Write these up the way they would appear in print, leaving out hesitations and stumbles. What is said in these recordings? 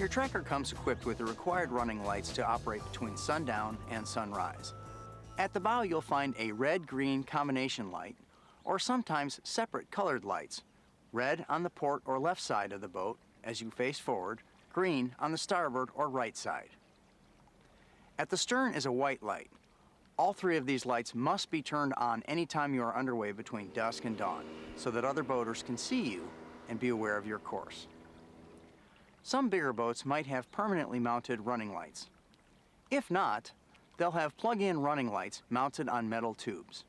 Your tracker comes equipped with the required running lights to operate between sundown and sunrise. At the bow, you'll find a red-green combination light, or sometimes separate colored lights. Red on the port or left side of the boat as you face forward, green on the starboard or right side. At the stern is a white light. All three of these lights must be turned on anytime you are underway between dusk and dawn, so that other boaters can see you and be aware of your course. Some bigger boats might have permanently mounted running lights. If not, they'll have plug-in running lights mounted on metal tubes.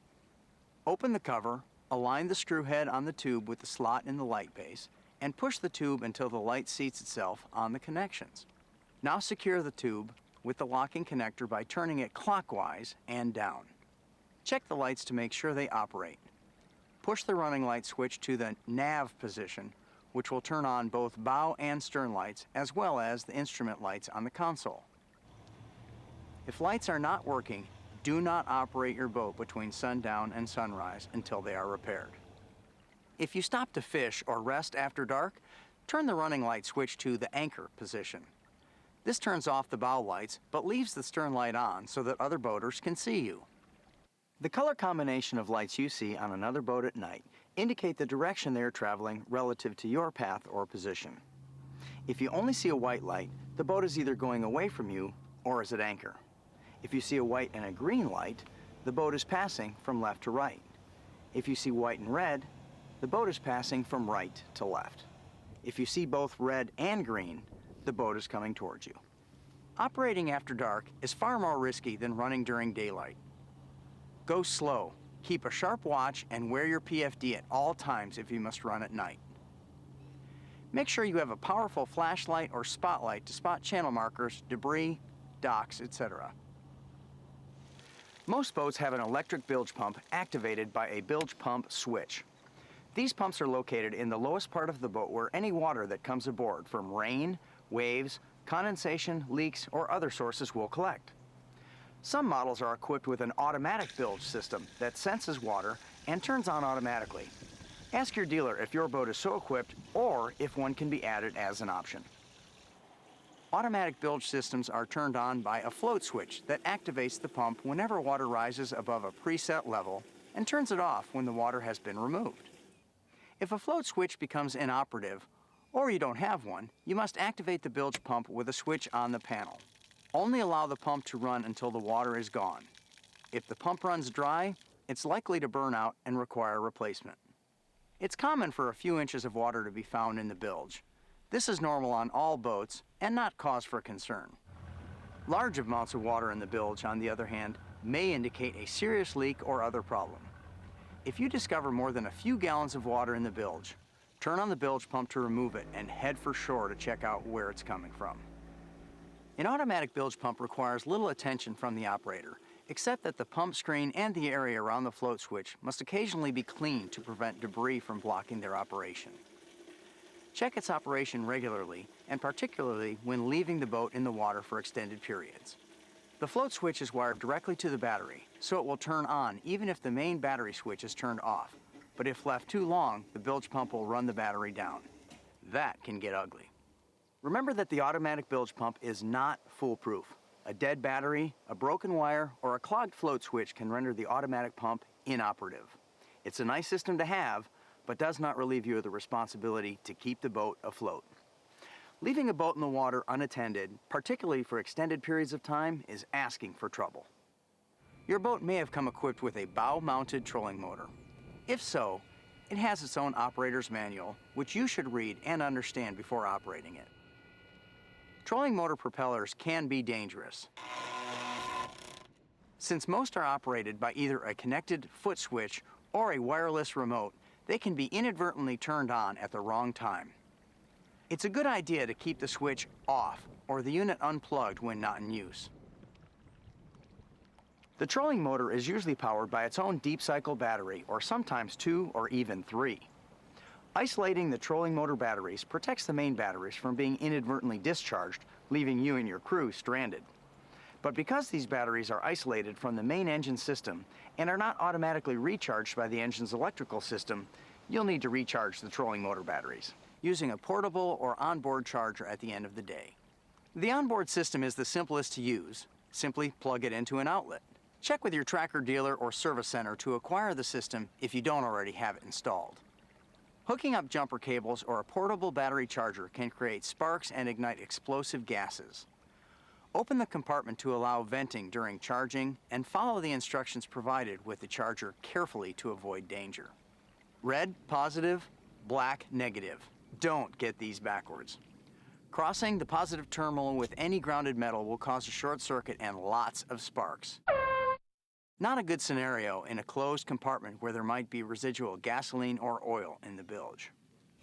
Open the cover, align the screw head on the tube with the slot in the light base, and push the tube until the light seats itself on the connections. Now secure the tube with the locking connector by turning it clockwise and down. Check the lights to make sure they operate. Push the running light switch to the nav position, which will turn on both bow and stern lights, as well as the instrument lights on the console. If lights are not working, do not operate your boat between sundown and sunrise until they are repaired. If you stop to fish or rest after dark, turn the running light switch to the anchor position. This turns off the bow lights, but leaves the stern light on so that other boaters can see you. The color combination of lights you see on another boat at night indicate the direction they are traveling relative to your path or position. If you only see a white light, the boat is either going away from you or is at anchor. If you see a white and a green light, the boat is passing from left to right. If you see white and red, the boat is passing from right to left. If you see both red and green, the boat is coming towards you. Operating after dark is far more risky than running during daylight. Go slow, keep a sharp watch, and wear your PFD at all times if you must run at night. Make sure you have a powerful flashlight or spotlight to spot channel markers, debris, docks, etc. Most boats have an electric bilge pump activated by a bilge pump switch. These pumps are located in the lowest part of the boat where any water that comes aboard from rain, waves, condensation, leaks, or other sources will collect. Some models are equipped with an automatic bilge system that senses water and turns on automatically. Ask your dealer if your boat is so equipped or if one can be added as an option. Automatic bilge systems are turned on by a float switch that activates the pump whenever water rises above a preset level and turns it off when the water has been removed. If a float switch becomes inoperative, or you don't have one, you must activate the bilge pump with a switch on the panel. Only allow the pump to run until the water is gone. If the pump runs dry, it's likely to burn out and require replacement. It's common for a few inches of water to be found in the bilge. This is normal on all boats and not cause for concern. Large amounts of water in the bilge, on the other hand, may indicate a serious leak or other problem. If you discover more than a few gallons of water in the bilge, turn on the bilge pump to remove it and head for shore to check out where it's coming from. An automatic bilge pump requires little attention from the operator, except that the pump screen and the area around the float switch must occasionally be cleaned to prevent debris from blocking their operation. Check its operation regularly, and particularly when leaving the boat in the water for extended periods. The float switch is wired directly to the battery, so it will turn on even if the main battery switch is turned off. But if left too long, the bilge pump will run the battery down. That can get ugly. Remember that the automatic bilge pump is not foolproof. A dead battery, a broken wire, or a clogged float switch can render the automatic pump inoperative. It's a nice system to have, but does not relieve you of the responsibility to keep the boat afloat. Leaving a boat in the water unattended, particularly for extended periods of time, is asking for trouble. Your boat may have come equipped with a bow-mounted trolling motor. If so, it has its own operator's manual, which you should read and understand before operating it. Trolling motor propellers can be dangerous. Since most are operated by either a connected foot switch or a wireless remote, they can be inadvertently turned on at the wrong time. It's a good idea to keep the switch off or the unit unplugged when not in use. The trolling motor is usually powered by its own deep cycle battery, or sometimes 2 or even 3. Isolating the trolling motor batteries protects the main batteries from being inadvertently discharged, leaving you and your crew stranded. But because these batteries are isolated from the main engine system and are not automatically recharged by the engine's electrical system, you'll need to recharge the trolling motor batteries using a portable or onboard charger at the end of the day. The onboard system is the simplest to use. Simply plug it into an outlet. Check with your tracker dealer or service center to acquire the system if you don't already have it installed. Hooking up jumper cables or a portable battery charger can create sparks and ignite explosive gases. Open the compartment to allow venting during charging and follow the instructions provided with the charger carefully to avoid danger. Red, positive, black, negative. Don't get these backwards. Crossing the positive terminal with any grounded metal will cause a short circuit and lots of sparks. Not a good scenario in a closed compartment where there might be residual gasoline or oil in the bilge.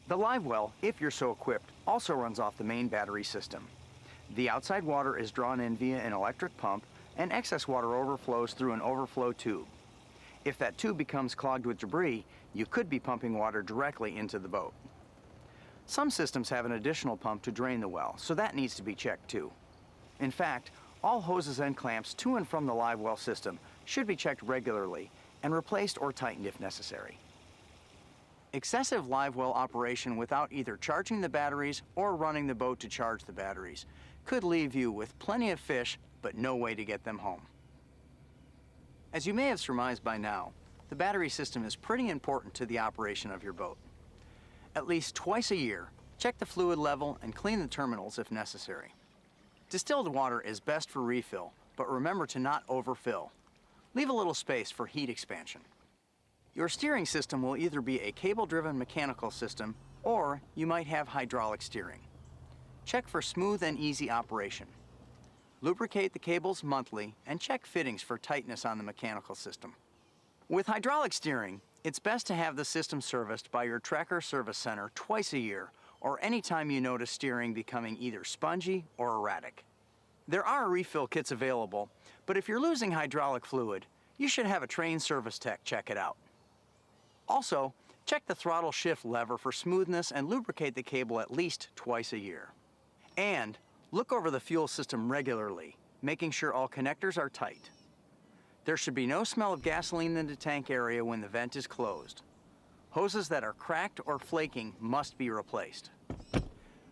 The live well, if you're so equipped, also runs off the main battery system. The outside water is drawn in via an electric pump, and excess water overflows through an overflow tube. If that tube becomes clogged with debris, you could be pumping water directly into the boat. Some systems have an additional pump to drain the well, so that needs to be checked too. In fact, all hoses and clamps to and from the live well system should be checked regularly and replaced or tightened if necessary. Excessive live well operation without either charging the batteries or running the boat to charge the batteries could leave you with plenty of fish but no way to get them home. As you may have surmised by now, the battery system is pretty important to the operation of your boat. At least twice a year, check the fluid level and clean the terminals if necessary. Distilled water is best for refill, but remember to not overfill. Leave a little space for heat expansion. Your steering system will either be a cable-driven mechanical system or you might have hydraulic steering. Check for smooth and easy operation. Lubricate the cables monthly and check fittings for tightness on the mechanical system. With hydraulic steering, it's best to have the system serviced by your tracker service center twice a year or anytime you notice steering becoming either spongy or erratic. There are refill kits available, but if you're losing hydraulic fluid, you should have a trained service tech check it out. Also, check the throttle shift lever for smoothness and lubricate the cable at least twice a year. And look over the fuel system regularly, making sure all connectors are tight. There should be no smell of gasoline in the tank area when the vent is closed. Hoses that are cracked or flaking must be replaced.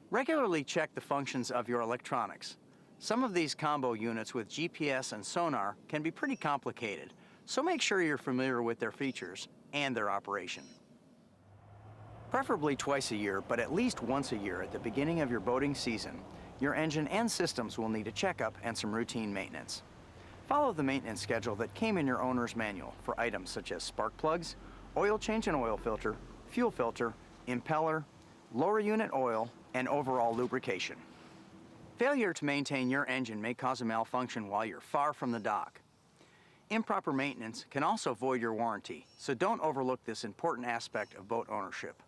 Regularly check the functions of your electronics. Some of these combo units with GPS and sonar can be pretty complicated, so make sure you're familiar with their features and their operation. Preferably twice a year, but at least once a year at the beginning of your boating season, your engine and systems will need a checkup and some routine maintenance. Follow the maintenance schedule that came in your owner's manual for items such as spark plugs, oil change and oil filter, fuel filter, impeller, lower unit oil, and overall lubrication. Failure to maintain your engine may cause a malfunction while you're far from the dock. Improper maintenance can also void your warranty, so don't overlook this important aspect of boat ownership.